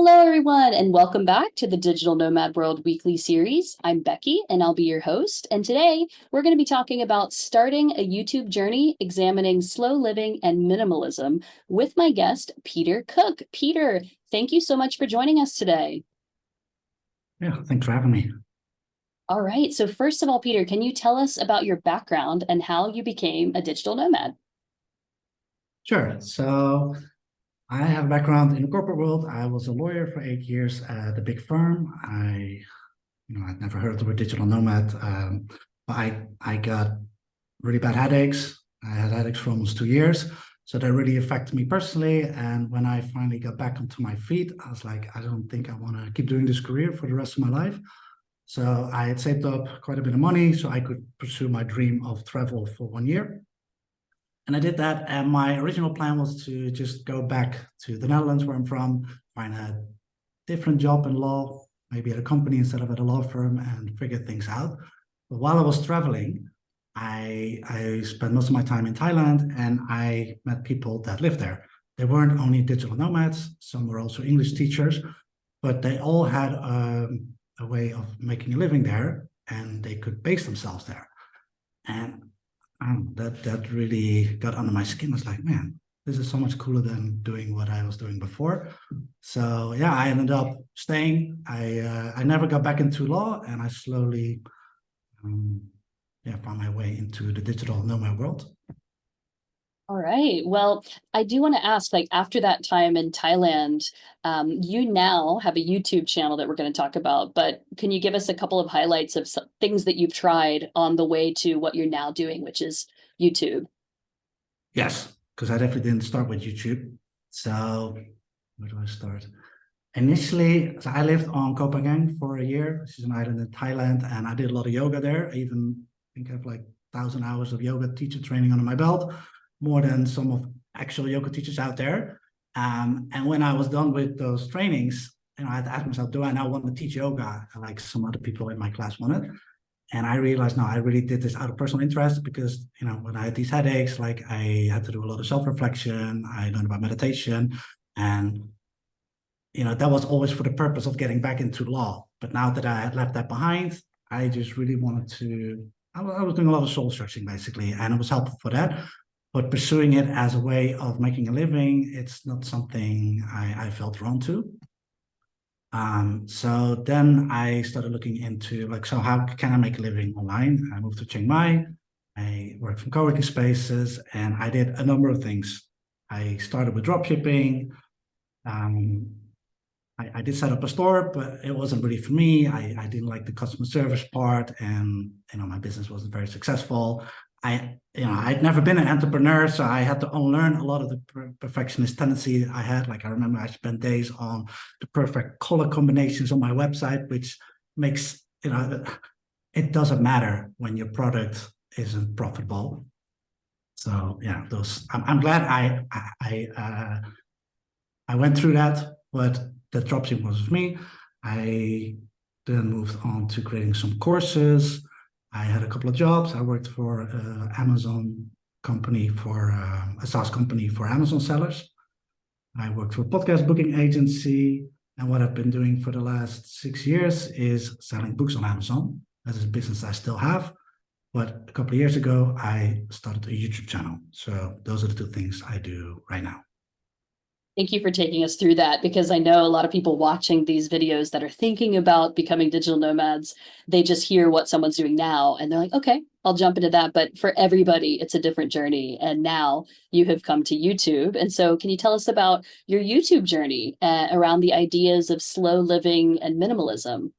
Hello, everyone, and welcome back to the Digital Nomad World Weekly Series. I'm Becky, and I'll be your host. And today we're going to be talking about starting a YouTube journey examining slow living and minimalism with my guest, Peter Cook. Peter, thank you so much for joining us today. Yeah, thanks for having me. All right. So, first of all, Peter, can you tell us about your background and how you became a digital nomad? Sure. So I have a background in the corporate world. I was a lawyer for 8 years at a big firm. I'd never heard of the word digital nomad, but I got really bad headaches. I had headaches for almost 2 years. So that really affected me personally. And when I finally got back onto my feet, I was like, I don't think I want to keep doing this career for the rest of my life. So I had saved up quite a bit of money so I could pursue my dream of travel for 1 year. And I did that. And my original plan was to just go back to the Netherlands, where I'm from, find a different job in law, maybe at a company instead of at a law firm, and figure things out. But while I was traveling, I spent most of my time in Thailand, and I met people that lived there. They weren't only digital nomads, some were also English teachers, but they all had a way of making a living there, and they could base themselves there. And that really got under my skin. I was like, man, this is so much cooler than doing what I was doing before. So yeah, I ended up staying. I never got back into law, and I slowly found my way into the digital nomad world. All right. Well, I do want to ask, like, after that time in Thailand, you now have a YouTube channel that we're going to talk about, but can you give us a couple of highlights of some things that you've tried on the way to what you're now doing, which is YouTube? Yes, because I definitely didn't start with YouTube. So where do I start? Initially, so I lived on Koh Phangan for a year, which is an island in Thailand, and I did a lot of yoga there. I even think I have like 1,000 hours of yoga teacher training under my belt, more than some of actual yoga teachers out there. And when I was done with those trainings, I had to ask myself, do I now want to teach yoga like some other people in my class wanted? And I realized, no, I really did this out of personal interest because, when I had these headaches, like I had to do a lot of self-reflection. I learned about meditation, and that was always for the purpose of getting back into law. But now that I had left that behind, I just really wanted to, I was doing a lot of soul searching basically, and it was helpful for that. But pursuing it as a way of making a living, it's not something I felt drawn to. So then I started looking into so how can I make a living online? I moved to Chiang Mai. I worked from co-working spaces, and I did a number of things. I started with dropshipping. I did set up a store, but it wasn't really for me. I didn't like the customer service part, and my business wasn't very successful. I'd never been an entrepreneur, so I had to unlearn a lot of the perfectionist tendency I had. Like I remember I spent days on the perfect color combinations on my website, which makes it doesn't matter when your product isn't profitable. So yeah, I'm glad I went through that, but the dropshipping was with me. I then moved on to creating some courses. I had a couple of jobs. I worked for Amazon company for a SaaS company for Amazon sellers. I worked for a podcast booking agency. And what I've been doing for the last 6 years is selling books on Amazon. That is a business I still have. But a couple of years ago, I started a YouTube channel. So those are the two things I do right now. Thank you for taking us through that, because I know a lot of people watching these videos that are thinking about becoming digital nomads, they just hear what someone's doing now and they're like, okay, I'll jump into that. But for everybody, it's a different journey. And now you have come to YouTube. And so can you tell us about your YouTube journey around the ideas of slow living and minimalism?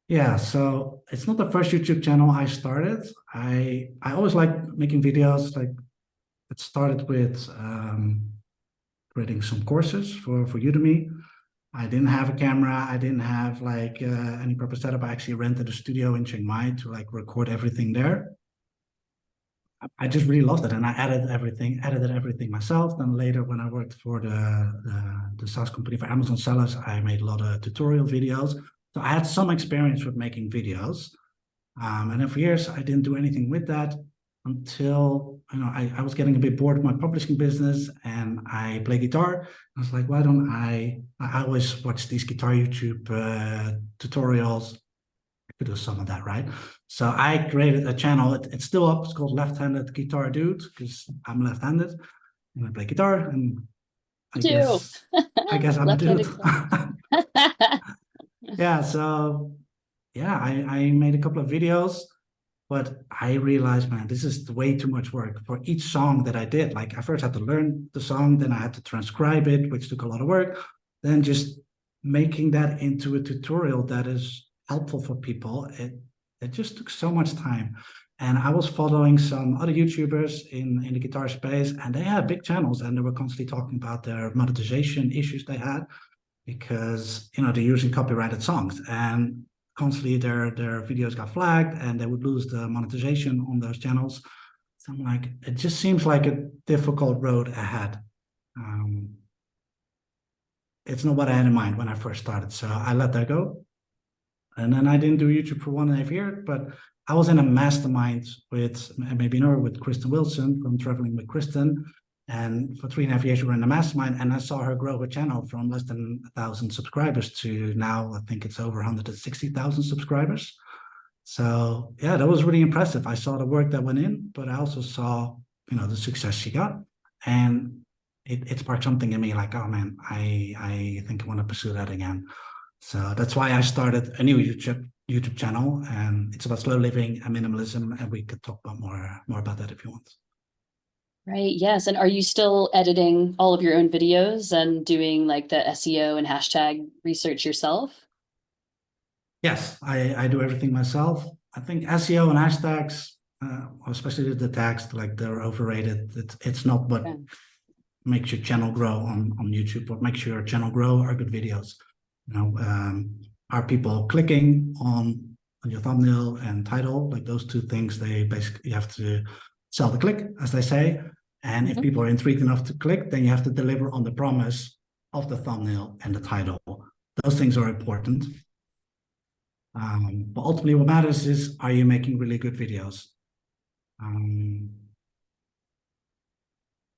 Yeah, so it's not the first YouTube channel I started. I always liked making videos. Like it started with creating some courses for Udemy. I didn't have a camera. I didn't have any proper setup. I actually rented a studio in Chiang Mai to record everything there. I just really loved it, and I edited everything myself. Then later, when I worked for the SaaS company for Amazon sellers, I made a lot of tutorial videos. So I had some experience with making videos. And then for years, I didn't do anything with that. until, I was getting a bit bored of my publishing business and I play guitar. I was like, why don't I always watch these guitar YouTube tutorials. I could do some of that, right? So I created a channel. It's still up. It's called Left-Handed Guitar Dude because I'm left-handed and I play guitar. And I Do guess I'm a dude. left-handed guitar. Yeah. So yeah, I made a couple of videos, but I realized, man, this is way too much work for each song that I did. Like I first had to learn the song, then I had to transcribe it, which took a lot of work. Then just making that into a tutorial that is helpful for people, it just took so much time. And I was following some other YouTubers in the guitar space, and they had big channels, and they were constantly talking about their monetization issues they had because they're using copyrighted songs, and constantly their videos got flagged and they would lose the monetization on those channels. So I'm like, it just seems like a difficult road ahead. It's not what I had in mind when I first started, so I let that go. And then I didn't do YouTube for 1.5 years, but I was in a mastermind with, maybe you know, with Kristen Wilson from Traveling with Kristen. And for 3.5 years, we were in the mastermind, and I saw her grow her channel from less than 1,000 subscribers to now, I think it's over 160,000 subscribers. So yeah, that was really impressive. I saw the work that went in, but I also saw, the success she got. And it sparked something in me like, oh man, I think I want to pursue that again. So that's why I started a new YouTube channel, and it's about slow living and minimalism. And we could talk about more about that if you want. Right. Yes. And are you still editing all of your own videos and doing like the SEO and hashtag research yourself? Yes, I do everything myself. I think SEO and hashtags, especially the tags, like they're overrated. It's not what Yeah. makes your channel grow on YouTube. What makes your channel grow are good videos. Are people clicking on your thumbnail and title? Like those two things, they basically, you have to sell the click, as they say. And if people are intrigued enough to click, then you have to deliver on the promise of the thumbnail and the title. Those things are important. But ultimately what matters is, are you making really good videos?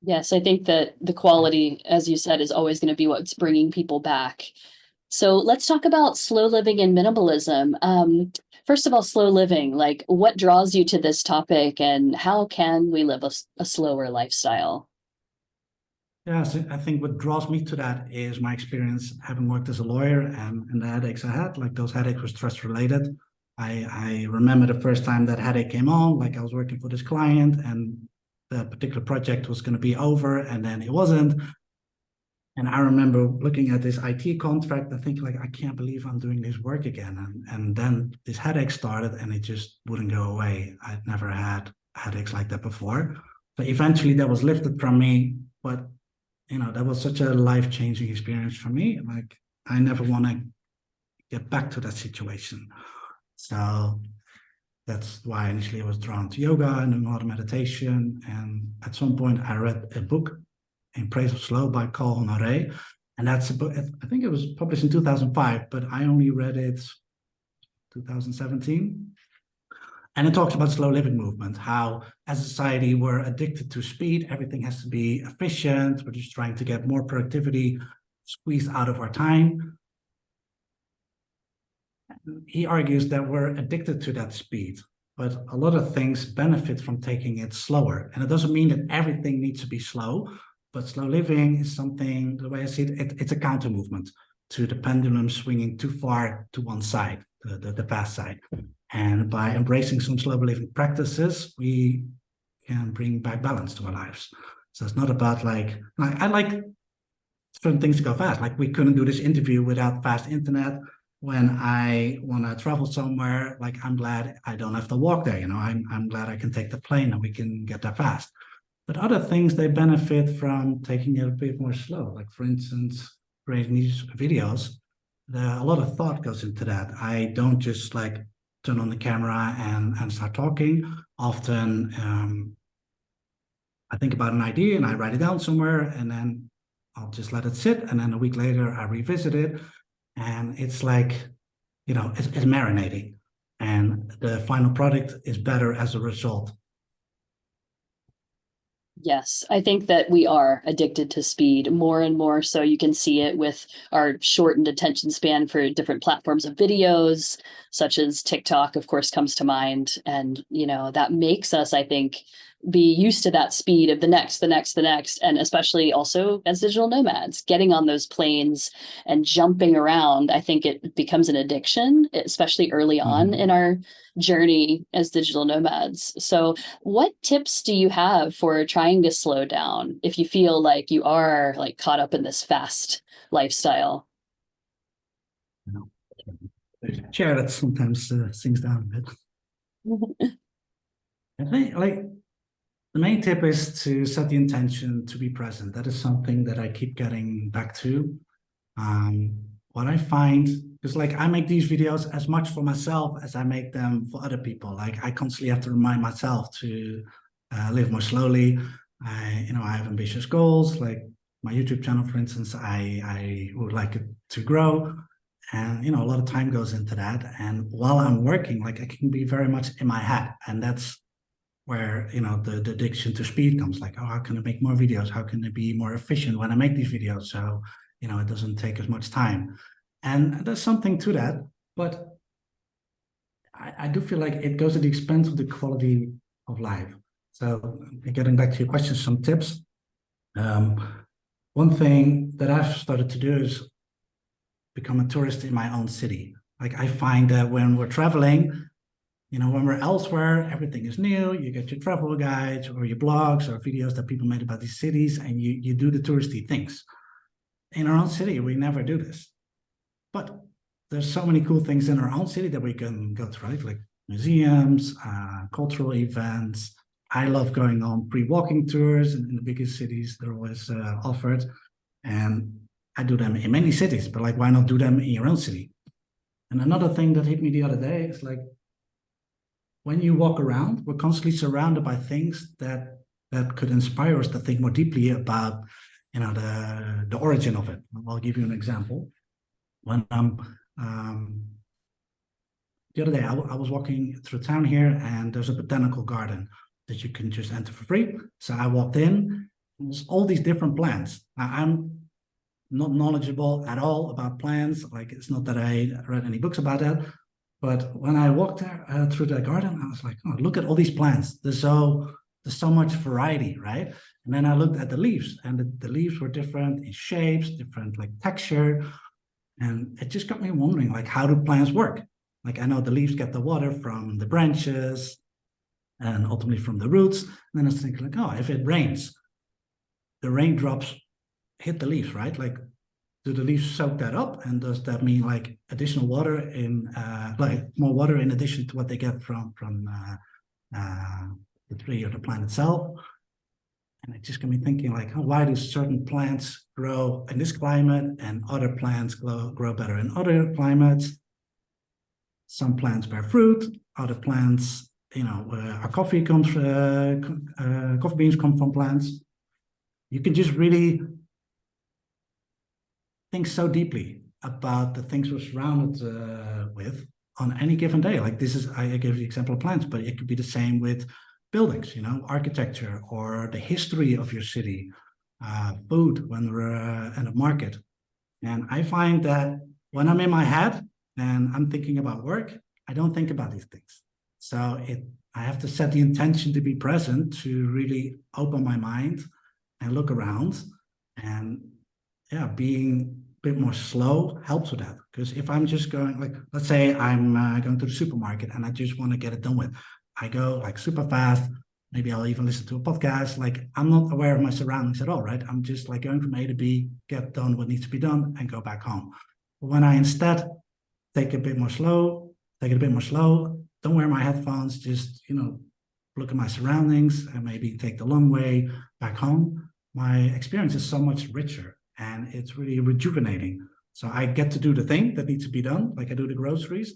Yes, I think that the quality, as you said, is always going to be what's bringing people back. So let's talk about slow living and minimalism. First of all, slow living, like what draws you to this topic and how can we live a slower lifestyle? Yeah, so I think what draws me to that is my experience having worked as a lawyer and the headaches I had. Like those headaches were stress related. I remember the first time that headache came on, like I was working for this client and the particular project was going to be over and then it wasn't. And I remember looking at this IT contract and thinking like, I can't believe I'm doing this work again. And then this headache started and it just wouldn't go away. I'd never had headaches like that before. So eventually that was lifted from me, but that was such a life-changing experience for me. Like I never want to get back to that situation. So that's why initially I was drawn to yoga and doing a lot of meditation. And at some point I read a book, In Praise of Slow by Carl Honoré. And that's a book, I think it was published in 2005, but I only read it 2017. And it talks about slow living movement, how as a society we're addicted to speed. Everything has to be efficient. We're just trying to get more productivity squeezed out of our time. He argues that we're addicted to that speed, but a lot of things benefit from taking it slower. And it doesn't mean that everything needs to be slow, but slow living is something, the way I see it, it's a counter movement to the pendulum swinging too far to one side, the fast side. And by embracing some slow living practices, we can bring back balance to our lives. So it's not about like I like certain things to go fast. Like we couldn't do this interview without fast internet. When I want to travel somewhere, like I'm glad I don't have to walk there. I'm glad I can take the plane and we can get there fast. But other things, they benefit from taking it a bit more slow. Like for instance, creating these videos, a lot of thought goes into that. I don't just like turn on the camera and start talking. Often I think about an idea and I write it down somewhere and then I'll just let it sit. And then a week later, I revisit it. And it's like, it's marinating. And the final product is better as a result. Yes, I think that we are addicted to speed more and more. So you can see it with our shortened attention span for different platforms of videos, such as TikTok, of course, comes to mind. And, that makes us, I think, be used to that speed of the next, the next, the next. And especially also as digital nomads, getting on those planes and jumping around. I think it becomes an addiction, especially early on in Mhm. our journey as digital nomads. So, what tips do you have for trying to slow down if you feel like you are like caught up in this fast lifestyle? You know, there's a chair that sometimes sinks down a bit. I think like the main tip is to set the intention to be present. That is something that I keep getting back to. Um, what I find is like I make these videos as much for myself as I make them for other people. Like I constantly have to remind myself to live more slowly. I have ambitious goals. Like my YouTube channel, for instance, I would like it to grow, and a lot of time goes into that. And while I'm working, like I can be very much in my head, and that's where the addiction to speed comes. Like, oh, how can I make more videos? How can I be more efficient when I make these videos? So it doesn't take as much time, and there's something to that. But I do feel like it goes at the expense of the quality of life. So getting back to your question, some tips. One thing that I've started to do is become a tourist in my own city. Like I find that when we're traveling, when we're elsewhere, everything is new. You get your travel guides or your blogs or videos that people made about these cities, and you do the touristy things. In our own city, we never do this. But there's so many cool things in our own city that we can go to, right? Like museums, cultural events. I love going on pre-walking tours in the biggest cities. They're always offered. And I do them in many cities, but like, why not do them in your own city? And another thing that hit me the other day is like, when you walk around, we're constantly surrounded by things that could inspire us to think more deeply about, the origin of it. I'll give you an example. When the other day, I was walking through town here, and there's a botanical garden that you can just enter for free. So I walked in. There's all these different plants. Now, I'm not knowledgeable at all about plants. Like it's not that I read any books about that. But when I walked there through the garden, I was like, oh, look at all these plants. There's so much variety, right? And then I looked at the leaves, and the leaves were different in shapes, different like texture, and it just got me wondering, like, how do plants work? Like I know the leaves get the water from the branches and ultimately from the roots. And then I was thinking, like, oh, if it rains, the raindrops hit the leaves, right? Like do the leaves soak that up, and does that mean like additional water in like more water in addition to what they get from uh, the tree or the plant itself? And it just got me thinking like, oh, why do certain plants grow in this climate and other plants grow better in other climates? Some plants bear fruit, other plants, our coffee beans come from plants. You can just really think so deeply about the things we're surrounded with on any given day. Like this is, I gave the example of plants, but it could be the same with buildings, architecture or the history of your city, food when we're in a market. And I find that when I'm in my head and I'm thinking about work, I don't think about these things. So I have to set the intention to be present to really open my mind and look around. And yeah, being a bit more slow helps with that. Because if I'm just going, like, let's say I'm going to the supermarket and I just want to get it done with, I go like super fast. Maybe I'll even listen to a podcast. Like I'm not aware of my surroundings at all, right? I'm just like going from A to B, get done what needs to be done, and go back home. But when I instead take it a bit more slow, take it a bit more slow, don't wear my headphones, just look at my surroundings and maybe take the long way back home, my experience is so much richer and it's really rejuvenating. So I get to do the thing that needs to be done, like I do the groceries,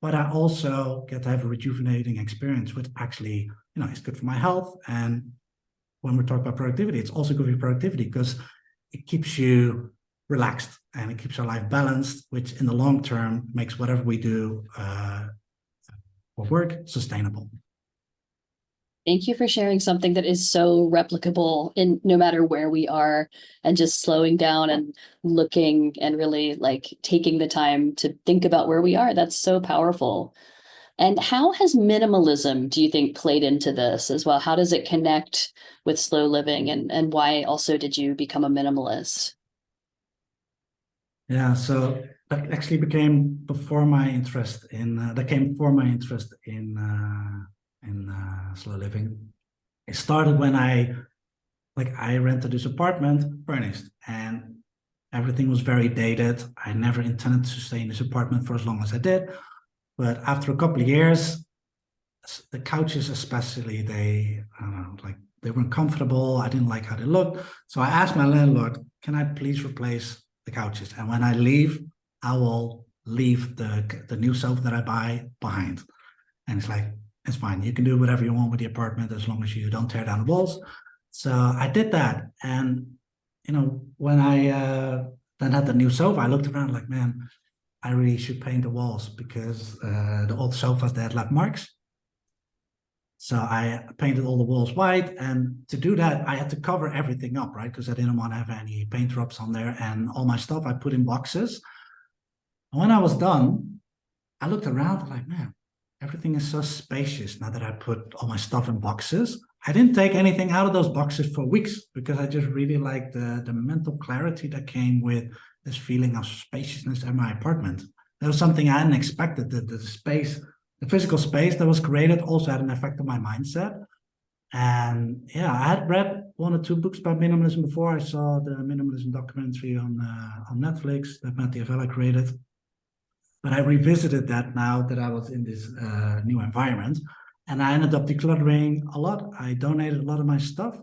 but I also get to have a rejuvenating experience, which actually, is good for my health. And when we're talking about productivity, it's also good for productivity because it keeps you relaxed and it keeps our life balanced, which in the long term makes whatever we do for work sustainable. Thank you for sharing something that is so replicable in no matter where we are, and just slowing down and looking and really like taking the time to think about where we are. That's so powerful. And how has minimalism, do you think, played into this as well? How does it connect with slow living, and why also did you become a minimalist? Yeah, so that actually became before my interest in that came before my interest in slow living. It started when I rented this apartment furnished, and everything was very dated. I never intended to stay in this apartment for as long as I did, but after a couple of years, the couches especially, they I don't know, like they weren't comfortable. I didn't like how they looked, so I asked my landlord, "Can I please replace the couches? And when I leave, I will leave the new sofa that I buy behind." And it's like, "It's fine. You can do whatever you want with the apartment as long as you don't tear down the walls." So I did that, and when I then had the new sofa, I looked around like, man, I really should paint the walls because the old sofas, they had left marks. So I painted all the walls white, and to do that, I had to cover everything up, right? Because I didn't want to have any paint drops on there, and all my stuff I put in boxes. And when I was done, I looked around like, man, everything is so spacious now that I put all my stuff in boxes. I didn't take anything out of those boxes for weeks because I just really liked the mental clarity that came with this feeling of spaciousness in my apartment. That was something I hadn't expected. That the space, the physical space that was created, also had an effect on my mindset. And yeah, I had read one or two books about minimalism before. I saw the minimalism documentary on Netflix that Matt Diavella created. But I revisited that now that I was in this new environment, and I ended up decluttering a lot. I donated a lot of my stuff,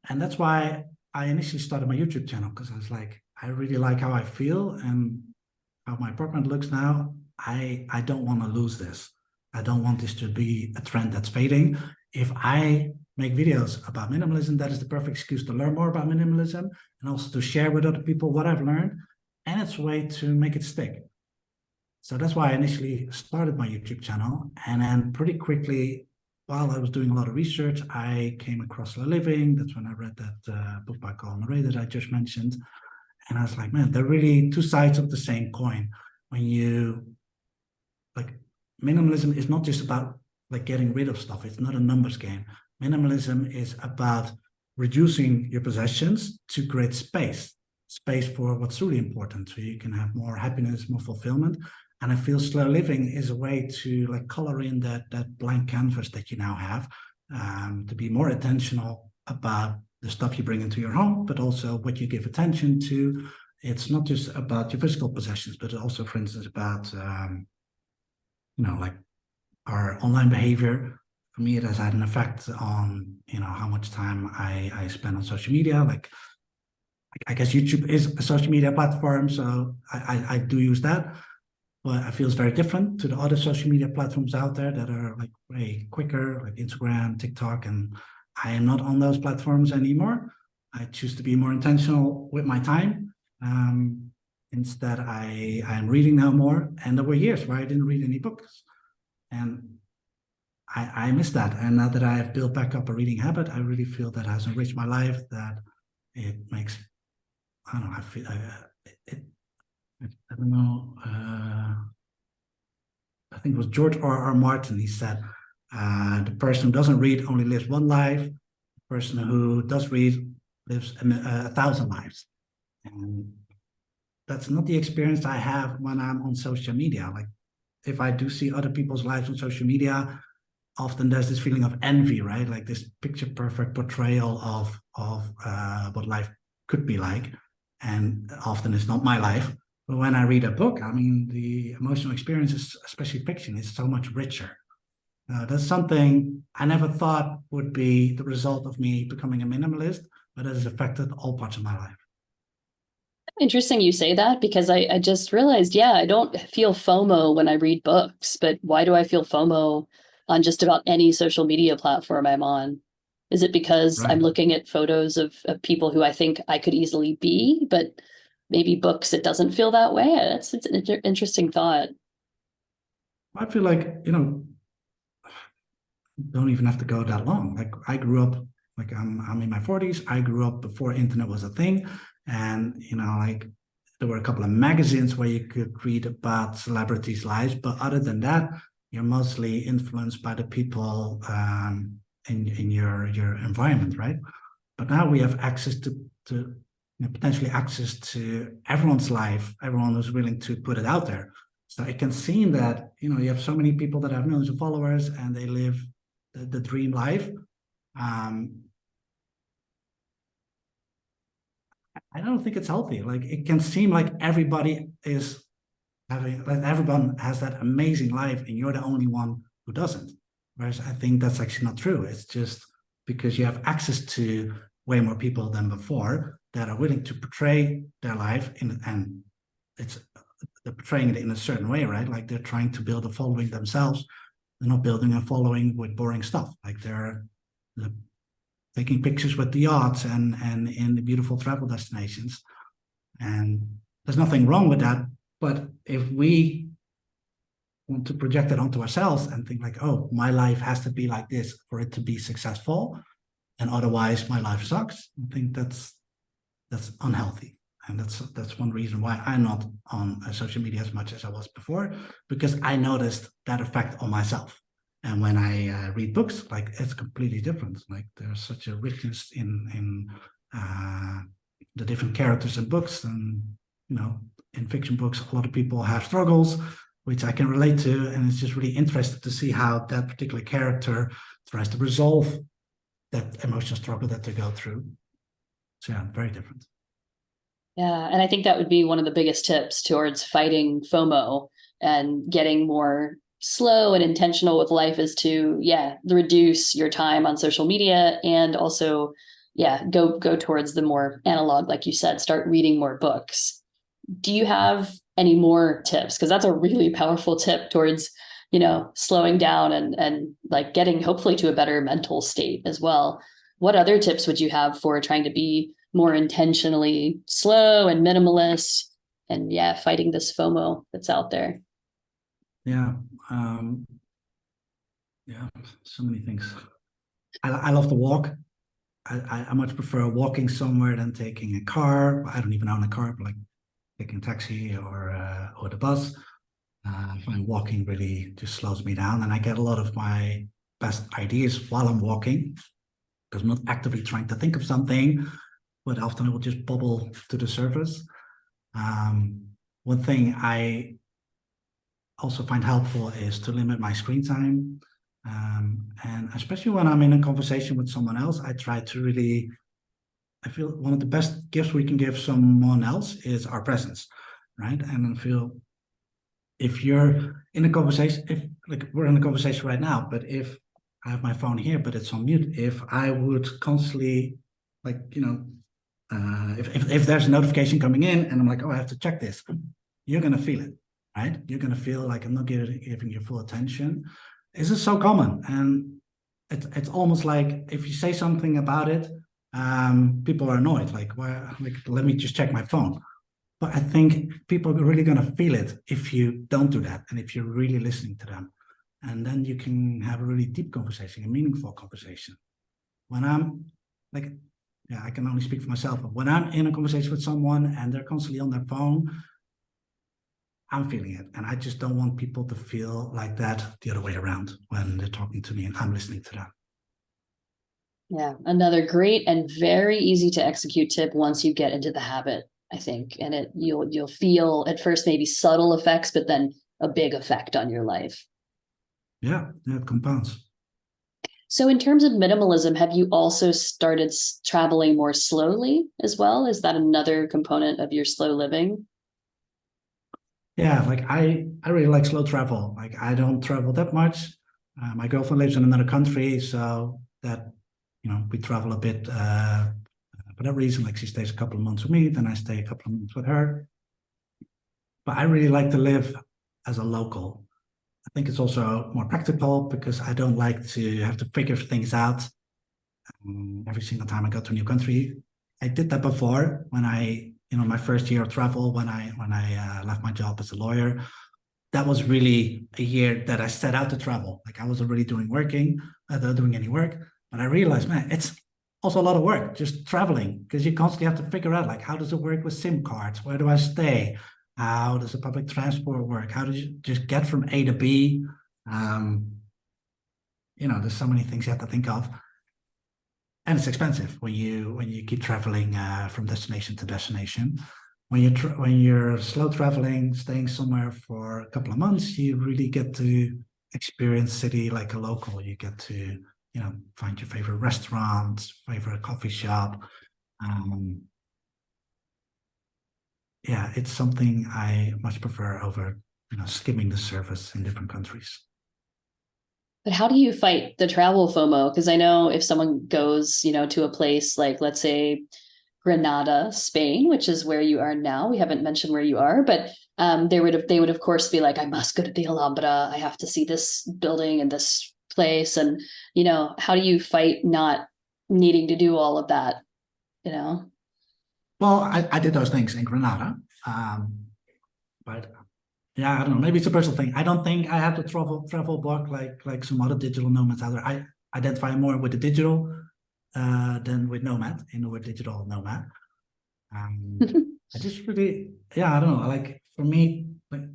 and that's why I initially started my YouTube channel, because I was like, I really like how I feel and how my apartment looks now. I don't want to lose this. I don't want this to be a trend that's fading. If I make videos about minimalism, that is the perfect excuse to learn more about minimalism and also to share with other people what I've learned. And it's a way to make it stick. So that's why I initially started my YouTube channel. And then pretty quickly, while I was doing a lot of research, I came across Slow Living. That's when I read that book by Colin Ray that I just mentioned. And I was like, man, they're really two sides of the same coin. When you like, minimalism is not just about like getting rid of stuff. It's not a numbers game. Minimalism is about reducing your possessions to create space for what's really important, so you can have more happiness, more fulfillment. And I feel slow living is a way to like color in that blank canvas that you now have, to be more intentional about the stuff you bring into your home, but also what you give attention to. It's not just about your physical possessions, but also, for instance, about like our online behavior. For me, it has had an effect on how much time I spend on social media. Like, I guess YouTube is a social media platform, so I do use that, but I feel it's very different to the other social media platforms out there that are like way quicker, like Instagram, TikTok, and I am not on those platforms anymore. I choose to be more intentional with my time. Instead, I am reading now more, and there were years where I didn't read any books, and I miss that. And now that I have built back up a reading habit, I really feel that has enriched my life. That it makes, I don't know. I feel it. I don't know. I think it was George R. Martin. He said, "The person who doesn't read only lives one life. The person who does read lives a thousand lives." And that's not the experience I have when I'm on social media. Like, if I do see other people's lives on social media, often there's this feeling of envy, right? Like this picture perfect portrayal of what life could be like, and often it's not my life. But when I read a book, I mean, the emotional experiences, especially fiction, is so much richer. That's something I never thought would be the result of me becoming a minimalist, but it has affected all parts of my life. Interesting you say that, because I just realized, yeah, I don't feel FOMO when I read books, but why do I feel FOMO on just about any social media platform I'm on? Is it because I'm Right. looking at photos of people who I think I could easily be, but maybe books, it doesn't feel that way? It's an interesting thought. I feel like, don't even have to go that long. Like I grew up, like I'm in my 40s. I grew up before internet was a thing. And, like there were a couple of magazines where you could read about celebrities' lives. But other than that, you're mostly influenced by the people in your environment, right? But now we have access to potentially access to everyone's life, everyone who's willing to put it out there. So it can seem that, you have so many people that have millions of followers and they live the dream life. I don't think it's healthy. Like it can seem like everybody is having, like everyone has that amazing life and you're the only one who doesn't. Whereas I think that's actually not true. It's just because you have access to way more people than before that are willing to portray their life and it's they're portraying it in a certain way, right? Like they're trying to build a following themselves. They're not building a following with boring stuff. Like they're taking pictures with the yachts and in the beautiful travel destinations. And there's nothing wrong with that. But if we want to project it onto ourselves and think like, oh, my life has to be like this for it to be successful, and otherwise my life sucks, I think that's unhealthy. And that's one reason why I'm not on social media as much as I was before, because I noticed that effect on myself. And when I read books, like it's completely different. Like there's such a richness in the different characters in books, and in fiction books, a lot of people have struggles, which I can relate to, and it's just really interesting to see how that particular character tries to resolve that emotional struggle that they go through. So yeah, very different. Yeah, and I think that would be one of the biggest tips towards fighting FOMO and getting more slow and intentional with life is to, reduce your time on social media and also, go towards the more analog, like you said, start reading more books. Do you have any more tips? Because that's a really powerful tip towards, slowing down and like getting hopefully to a better mental state as well. What other tips would you have for trying to be more intentionally slow and minimalist and fighting this FOMO that's out there? Yeah. Yeah, so many things. I love to walk. I much prefer walking somewhere than taking a car. I don't even own a car, but like taking a taxi or the bus. I find walking really just slows me down, and I get a lot of my best ideas while I'm walking because I'm not actively trying to think of something, but often it will just bubble to the surface. One thing I also find helpful is to limit my screen time. And especially when I'm in a conversation with someone else, I try to really, I feel one of the best gifts we can give someone else is our presence, right? And I feel if you're in a conversation, if like we're in a conversation right now, but if I have my phone here, but it's on mute, if I would constantly like, if there's a notification coming in and I'm like, oh, I have to check this, you're going to feel it, right? You're going to feel like I'm not giving you full attention. This is so common. And it's almost like if you say something about it, people are annoyed. Like, well, like, let me just check my phone. But I think people are really going to feel it if you don't do that and if you're really listening to them. And then you can have a really deep conversation, a meaningful conversation. When I'm like, I can only speak for myself, but when I'm in a conversation with someone and they're constantly on their phone, I'm feeling it. And I just don't want people to feel like that the other way around when they're talking to me and I'm listening to them. Yeah, another great and very easy to execute tip once you get into the habit, I think. And you'll feel at first maybe subtle effects, but then a big effect on your life. Yeah, it compounds. So in terms of minimalism, have you also started traveling more slowly as well? Is that another component of your slow living? Yeah, like I really like slow travel. Like I don't travel that much. My girlfriend lives in another country, so that we travel a bit for that reason. Like she stays a couple of months with me, then I stay a couple of months with her. But I really like to live as a local. I think it's also more practical because I don't like to have to figure things out every single time I go to a new country. I did that before when my first year of travel when I left my job as a lawyer. that was really a year that I set out to travel. Like I wasn't really doing any work, but I realized, man, it's also a lot of work just traveling because you constantly have to figure out like how does it work with SIM cards? Where do I stay? How does the public transport work? How do you just get from A to B? There's so many things you have to think of, and it's expensive when you keep traveling from destination to destination. When you're slow traveling, staying somewhere for a couple of months, you really get to experience city like a local. You get to find your favorite restaurant, favorite coffee shop. Yeah, it's something I much prefer over skimming the surface in different countries. But how do you fight the travel FOMO? Because I know if someone goes, to a place like, let's say, Granada, Spain, which is where you are now. We haven't mentioned where you are, but they would of course be like, I must go to the Alhambra. I have to see this building and this place. And how do you fight not needing to do all of that? You know. Well, I did those things in Granada, but yeah, I don't know. Maybe it's a personal thing. I don't think I have the travel block like some other digital nomads out there. I identify more with the digital than with nomad, in the word digital nomad. I just really, yeah, I don't know. Like for me, like a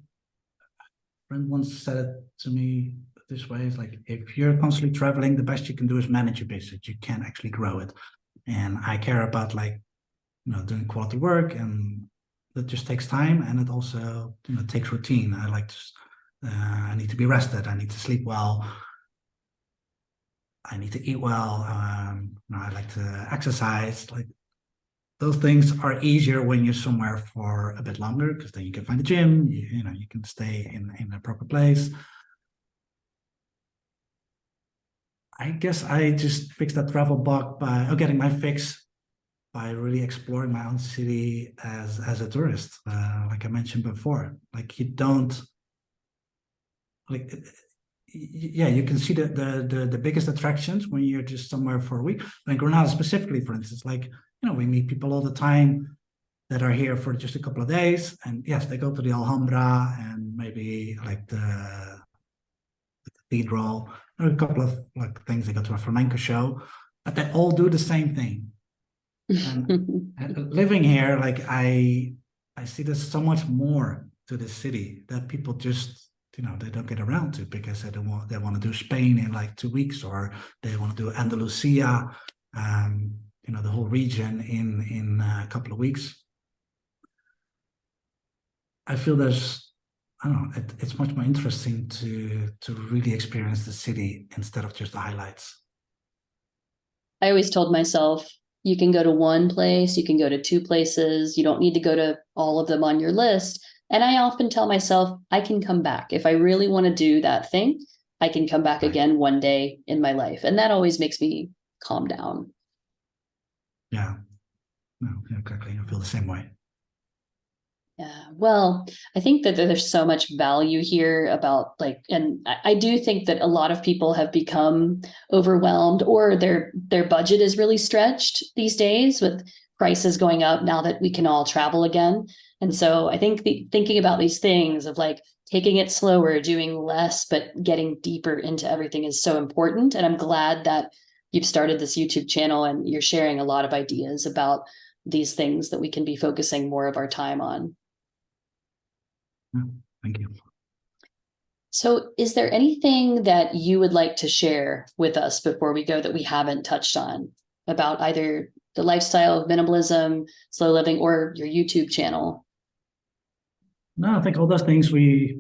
friend once said it to me this way: it's like if you're constantly traveling, the best you can do is manage your business. You can't actually grow it. And I care about like doing quality work, and that just takes time, and it also takes routine. I need to be rested. I need to sleep well. I need to eat well. I like to exercise. Like those things are easier when you're somewhere for a bit longer because then you can find a gym. You can stay in a proper place. I guess I just fixed that travel bug by getting my fix by really exploring my own city as a tourist. Like I mentioned before, like you don't like yeah, you can see the biggest attractions when you're just somewhere for a week. In Granada specifically, for instance, like we meet people all the time that are here for just a couple of days, and yes, they go to the Alhambra and maybe like the cathedral. There are a couple of like things. They go to a flamenco show, but they all do the same thing. And living here, like I see there's so much more to the city that people just they don't get around to because they want to do Spain in like 2 weeks, or they want to do Andalusia, the whole region in a couple of weeks. I feel I don't know, it's much more interesting to really experience the city instead of just the highlights. I always told myself, you can go to one place, you can go to two places, you don't need to go to all of them on your list. And I often tell myself, I can come back. If I really want to do that thing, I can come back Right. again one day in my life. And that always makes me calm down. Yeah, no, exactly. I feel the same way. Yeah, well, I think that there's so much value here about like, and I do think that a lot of people have become overwhelmed, or their budget is really stretched these days with prices going up now that we can all travel again. And so I think thinking about these things of like taking it slower, doing less, but getting deeper into everything is so important. And I'm glad that you've started this YouTube channel and you're sharing a lot of ideas about these things that we can be focusing more of our time on. Yeah, thank you. So, is there anything that you would like to share with us before we go that we haven't touched on about either the lifestyle of minimalism, slow living, or your YouTube channel? No, I think all those things we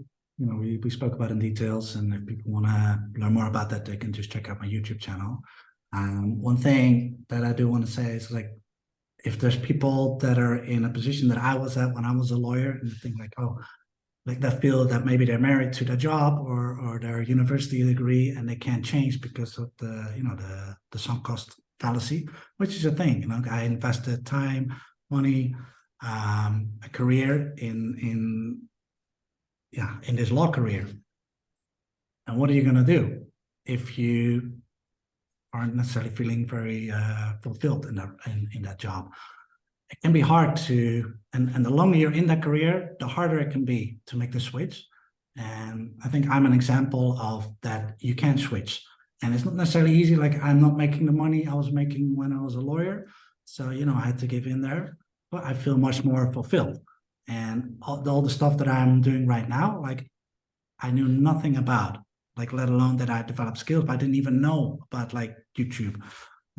spoke about in details, and if people want to learn more about that, they can just check out my YouTube channel. One thing that I do want to say is like, if there's people that are in a position that I was at when I was a lawyer, and they think like, oh, like that feel that maybe they're married to their job or their university degree and they can't change because of the sunk cost fallacy, which is a thing. I invested time, money, a career in this law career. And what are you going to do if you aren't necessarily feeling very fulfilled in that job? It can be hard to, and the longer you're in that career, the harder it can be to make the switch. And I think I'm an example of that. You can switch, and it's not necessarily easy. Like, I'm not making the money I was making when I was a lawyer. So, I had to give in there, but I feel much more fulfilled. And all the stuff that I'm doing right now, like, I knew nothing about, like, let alone that I developed skills, but I didn't even know about like YouTube.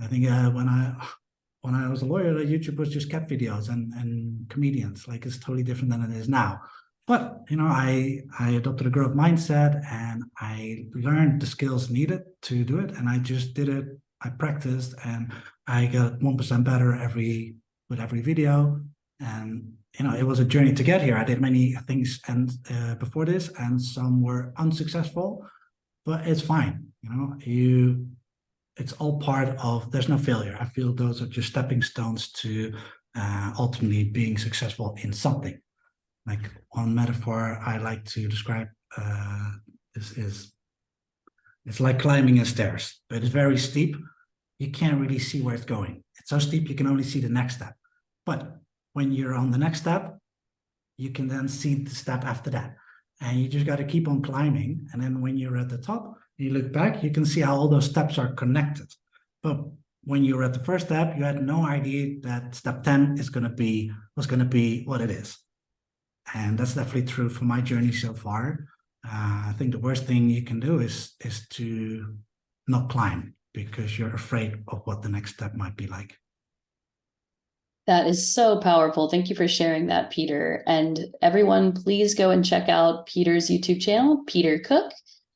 I think when I was a lawyer, YouTube was just cat videos and comedians. Like, it's totally different than it is now. But I adopted a growth mindset, and I learned the skills needed to do it, and I just did it. I practiced, and I got 1% better with every video. And it was a journey to get here. I did many things and before this, and some were unsuccessful, but it's fine. It's all part of. There's no failure. I feel those are just stepping stones to ultimately being successful in something. Like, one metaphor I like to describe this is, it's like climbing a stairs. It is very steep. You can't really see where it's going. It's so steep you can only see the next step. But when you're on the next step, you can then see the step after that. And you just got to keep on climbing. And then when you're at the top, you look back, you can see how all those steps are connected. But when you were at the first step, you had no idea that step 10 was going to be what it is. And that's definitely true for my journey so far. I think the worst thing you can do is to not climb, because you're afraid of what the next step might be like. That is so powerful. Thank you for sharing that, Peter. And everyone, please go and check out Peter's YouTube channel, Peter Cook.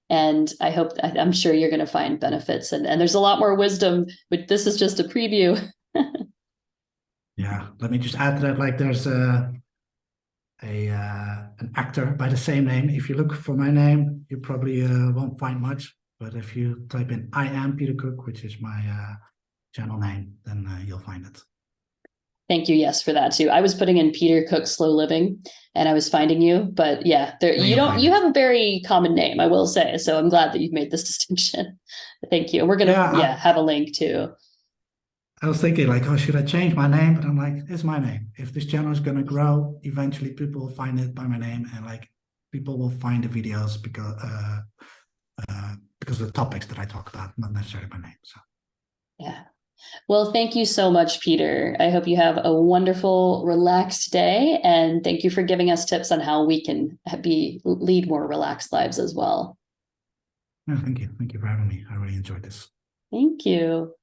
And I'm sure you're going to find benefits. And there's a lot more wisdom, but this is just a preview. Yeah, let me just add to that. Like, there's an actor by the same name. If you look for my name, you probably won't find much. But if you type in "I am Peter Cook," which is my channel name, then you'll find it. Thank you. Yes, for that too. I was putting in Peter Cook Slow Living and I was finding you, but yeah, you have a very common name, I will say. So I'm glad that you've made this distinction. Thank you. And we're going to, have a link too. I was thinking, like, oh, should I change my name? But I'm like, it's my name. If this channel is going to grow, eventually people will find it by my name, and like, people will find the videos because of the topics that I talk about, not necessarily my name. So yeah. Well, thank you so much, Peter. I hope you have a wonderful, relaxed day. And thank you for giving us tips on how we can lead more relaxed lives as well. yeah, thank you. Thank you for having me. I really enjoyed this. Thank you.